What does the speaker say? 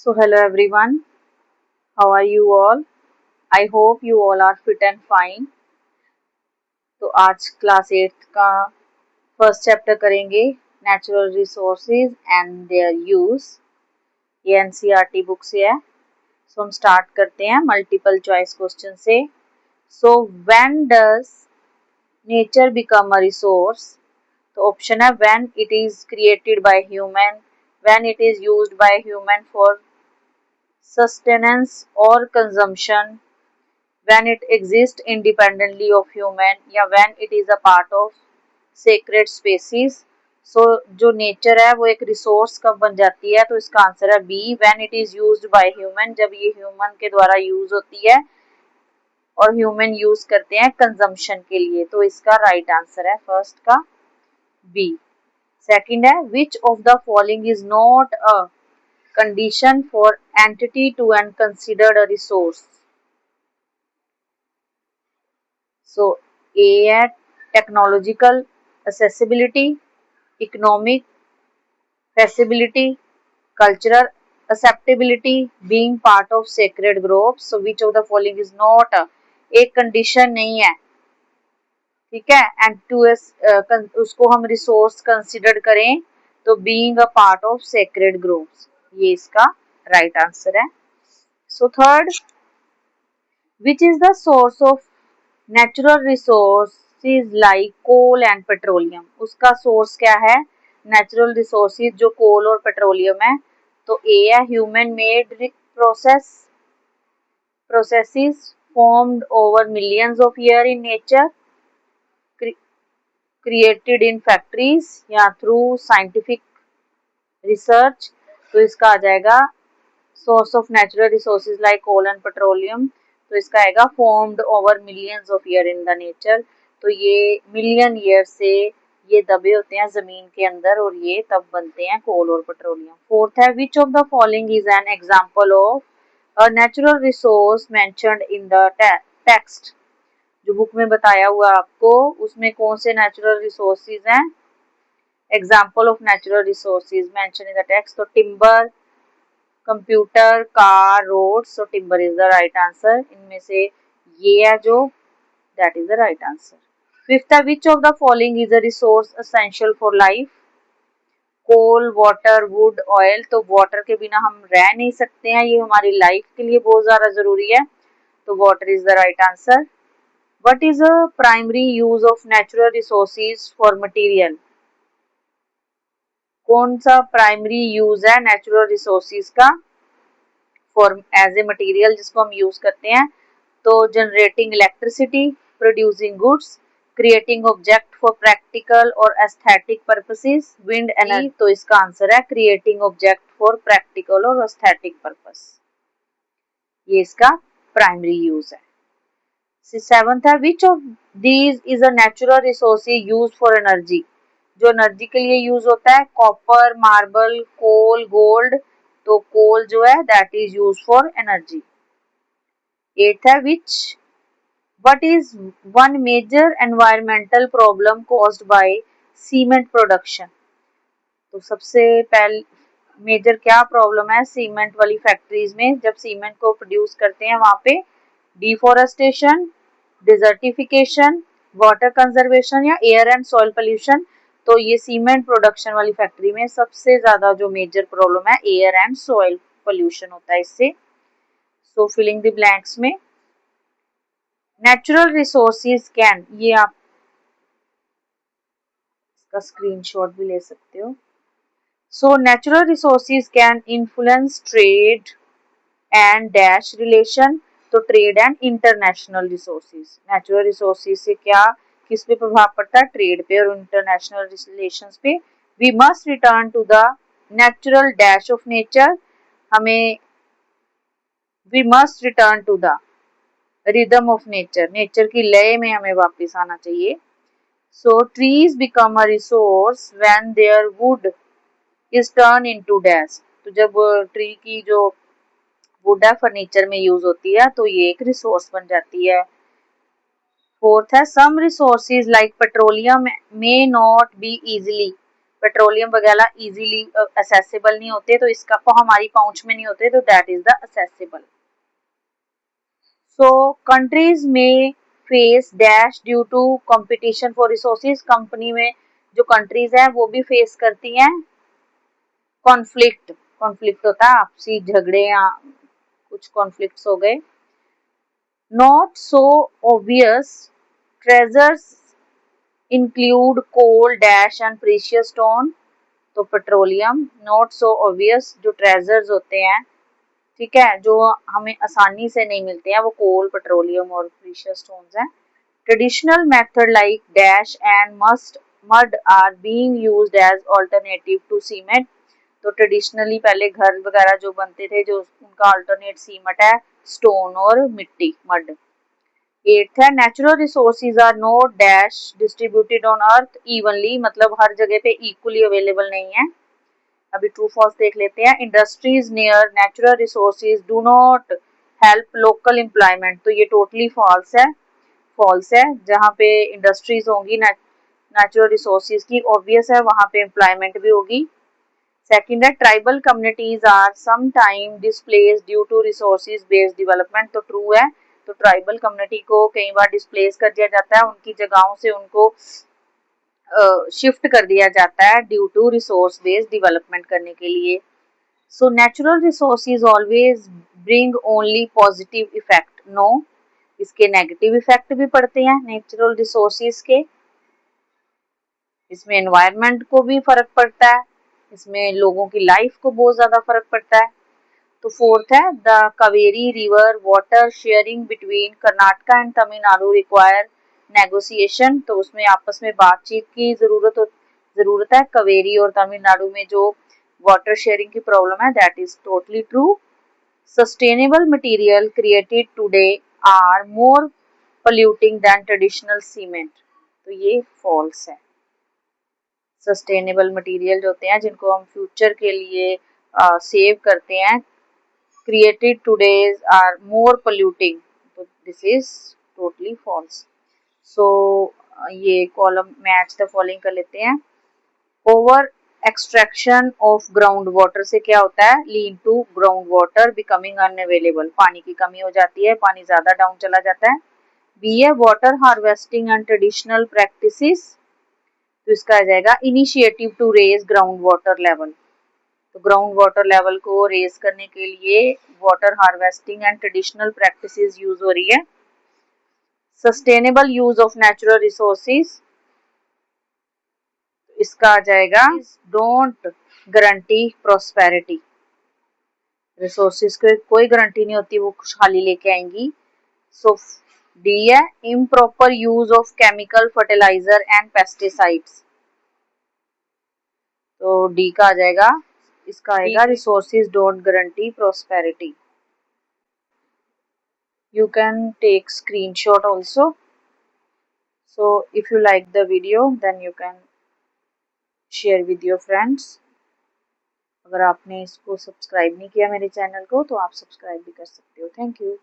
So, hello everyone, how are you all? I hope you all are fit and fine. तो आज class 8 का first chapter करेंगे natural resources and their use. ये NCERT book से है। सो हम start करते हैं मल्टीपल चॉइस क्वेश्चन से। So when does nature become a resource? तो ऑप्शन है when it is created by human, when it is used by human for sustenance or consumption, when it exists independently of human, या when it is a part of sacred species। सो जो nature है वो एक resource कब बन जाती है? तो इसका आंसर है B, when it is used by human, जब ये ह्यूमन के द्वारा यूज होती है और ह्यूमन यूज करते हैं कंजम्पशन के लिए। तो इसका राइट आंसर है फर्स्ट का बी। सेकंड है which of the following is not a condition for entity to and considered a resource? So A है technological accessibility, economic feasibility, cultural acceptability, being part of sacred groups। So which of the following is not a, एक condition नहीं है, ठीक है, and to उसको हम resource consider करें तो being a part of sacred groups, ये इसका राइट आंसर है। So third, which is the source of natural resources like coal and petroleum? उसका सोर्स क्या है नेचुरल रिसोर्सेज जो कोल और पेट्रोलियम है? तो ए है human made processes formed over millions of years in nature, created in factories या through scientific research। तो इसका आ जाएगा source of natural resources like coal and petroleum, तो इसका आएगा formed over millions of year in the nature. तो ये मिलियन ईयर से ये दबे होते हैं जमीन के अंदर और ये तब बनते हैं कोल और पेट्रोलियम। फोर्थ है which of the following is an example of a natural resource mentioned in the text? जो बुक में बताया हुआ आपको उसमें कौन से नेचुरल रिसोर्सेज हैं? Example of natural resources mentioned in the text, तो timber, computer, car, road. So timber is the right answer. इनमें से ये है जो that is the right answer. Fifth है which of the following is a resource essential for life? Coal, water, wood, oil. तो water के बिना हम रह नहीं सकते हैं, ये हमारी लाइफ के लिए बहुत ज्यादा जरूरी है, तो water is the right answer. What is a primary use of natural resources for material? कौन सा प्राइमरी यूज है नेचुरल रिसोर्सेज का फॉर एज ए मटेरियल जिसको हम यूज करते हैं? तो generating electricity, producing goods, creating object for practical और एस्थेटिक पर्पसेस, विंड एनर्जी। तो इसका आंसर है क्रिएटिंग ऑब्जेक्ट फॉर प्रैक्टिकल और एस्थेटिक पर्पस, ये इसका प्राइमरी यूज है। सेवंथ है which of these is a natural resource use for energy? जो एनर्जी के लिए यूज होता है, कॉपर, मार्बल, कोल, गोल्ड। तो कोल जो है that is use for energy. Eight है which what is one major environmental problem caused by cement production? तो सबसे पहले मेजर क्या प्रॉब्लम है सीमेंट वाली फैक्ट्रीज में? जब सीमेंट को प्रोड्यूस करते हैं वहां पे डिफोरेस्टेशन, डिजर्टिफिकेशन, वाटर कंजर्वेशन या एयर एंड सॉइल पोल्यूशन। तो ये सीमेंट प्रोडक्शन वाली फैक्ट्री में सबसे ज्यादा जो मेजर प्रॉब्लम है एयर एंड सॉइल पोल्यूशन होता है इससे। सो फिलिंग द ब्लैंक्स में नेचुरल रिसोर्सेज कैन, ये आप इसका स्क्रीनशॉट भी ले सकते हो। So natural resources can influence trade and dash relation. तो trade and international resources, natural resources से क्या किस पे प्रभाव पड़ता है? ट्रेड पे और इंटरनेशनल रिलेशंस पे। We must return to the natural dash of nature, हमें we must return to the rhythm of nature, nature की लय में हमें वापस आना चाहिए। So trees become a resource when their wood is turned into dash। तो जब ट्री की जो वुड है फर्नीचर में यूज होती है तो ये एक रिसोर्स बन जाती है। फोर्थ है some resources like petroleum may not be easily petroleum वगैरह इजीली असेसिबल नहीं होते, तो इसका को हमारी पहुंच में नहीं होते, तो that is the accessible. So countries में face dash due to competition for resources. Company में जो कंट्रीज हैं वो भी फेस करती हैं कॉन्फ्लिक्ट. कॉन्फ्लिक्ट होता है आपसी झगड़े या कुछ कॉन्फ्लिक्ट्स हो गए. Not so obvious treasures include coal dash and precious stone. तो पेट्रोलियम. नॉट सो ऑब्वियस जो ट्रेजर्स होते हैं, ठीक है, जो हमें आसानी से नहीं मिलते हैं, वो कोल, पेट्रोलियम और प्रीशियस स्टोन्स हैं. Traditional method like dash and must mud are being used as alternative to cement. तो ट्रेडिशनली पहले घर वगैरह जो बनते थे, जो उनका अल्टरनेट सीमेंट है, स्टोन और मिट्टी, मड. 8th है natural resources are not dash distributed on earth evenly. मतलब हर जगह पे इक्वली अवेलेबल नहीं है. अभी ट्रू फॉल्स देख लेते हैं. Industries near natural resources do not help local employment. तो ये टोटली फॉल्स है. फॉल्स है. जहाँ पे इंडस्ट्रीज होंगी नेचुरल रिसोर्सेज की, ऑब्वियस है वहाँ पे एम्प्लॉयमेंट भी होगी. सेकंड है tribal communities are some time displaced due to resources based development. तो ट्रू है. तो ट्राइबल कम्युनिटी को कई बार डिस्प्लेस कर दिया जाता है, उनकी जगहों से उनको शिफ्ट कर दिया जाता है due to resource based development करने के लिए. So natural resources always bring only positive effect. No, इसके नेगेटिव इफेक्ट भी पड़ते हैं नेचुरल रिसोर्सेज के. इसमें एनवायरनमेंट को भी फर्क पड़ता है, इसमें लोगों की लाइफ को बहुत ज्यादा फर्क पड़ता है. तो फोर्थ है the Kaveri river water sharing between Karnataka and Tamil Nadu require negotiation. तो उसमें आपस में बातचीत की जरूरत है. कावेरी और तमिलनाडु में जो वाटर शेयरिंग की प्रॉब्लम है, that is totally true. Sustainable material created today are more polluting than traditional cement. तो ये फॉल्स है. सस्टेनेबल मटेरियल जो होते हैं, जिनको हम फ्यूचर के लिए सेव करते हैं, created today are more polluting. So this is totally false. So ये कॉलम मैच द फॉलोइंग कर लेते हैं. Over extraction of ground water से क्या होता है? Lead to ground water becoming unavailable. पानी की कमी हो जाती है, पानी ज्यादा डाउन चला जाता है. बी है water harvesting and traditional practices. तो इसका आ जाएगा initiative to raise ground water level. तो ग्राउंड वाटर लेवल को रेज करने के लिए water harvesting and traditional practices use हो रही है. Sustainable use of natural resources, इसका आ जाएगा डोंट गारंटी प्रोस्पेरिटी. रिसोर्सेज को कोई गारंटी नहीं होती वो खुशहाली लेके आएंगी. सो डी है improper use of chemical fertiliser and pesticides. तो डी का आ जाएगा, इसका आएगा resources don't guarantee prosperity. You can take screenshot also. So if you like the video then you can share with your friends. अगर आपने इसको सब्सक्राइब नहीं किया मेरे चैनल को, तो आप सब्सक्राइब भी कर सकते हो. Thank you.